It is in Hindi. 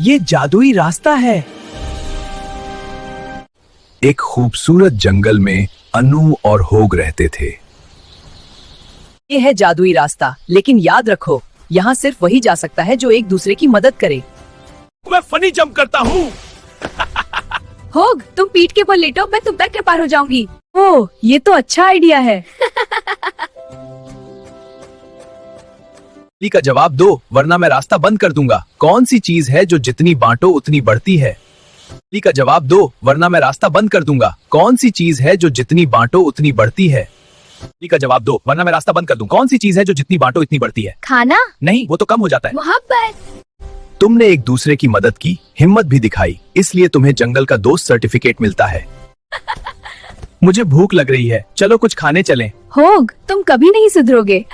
ये जादुई रास्ता है। एक खूबसूरत जंगल में अनु और होग रहते थे। ये है जादुई रास्ता, लेकिन याद रखो यहाँ सिर्फ वही जा सकता है जो एक दूसरे की मदद करे। मैं फनी जंप करता हूँ। होग, तुम पीठ के ऊपर लेटो, मैं तुम तक के पार हो जाऊंगी। ओह, ये तो अच्छा आइडिया है। का जवाब दो, वरना मैं रास्ता बंद कर दूंगा। कौन सी चीज है जो जितनी बांटो उतनी बढ़ती है? का जवाब दो, वरना मैं रास्ता बंद कर दूंगा। कौन सी चीज है जो जितनी बांटो उतनी बढ़ती है? का जवाब दो, वरना मैं रास्ता बंद कर दूं। कौन सी चीज है जो जितनी बांटो इतनी बढ़ती है? खाना? नहीं, वो तो कम हो जाता है। मोहब्बत। तुमने एक दूसरे की मदद की, हिम्मत भी दिखाई, इसलिए तुम्हें जंगल का दोस्त सर्टिफिकेट मिलता है। मुझे भूख लग रही है, चलो कुछ खाने चलें। होग, तुम कभी नहीं सुधरोगे।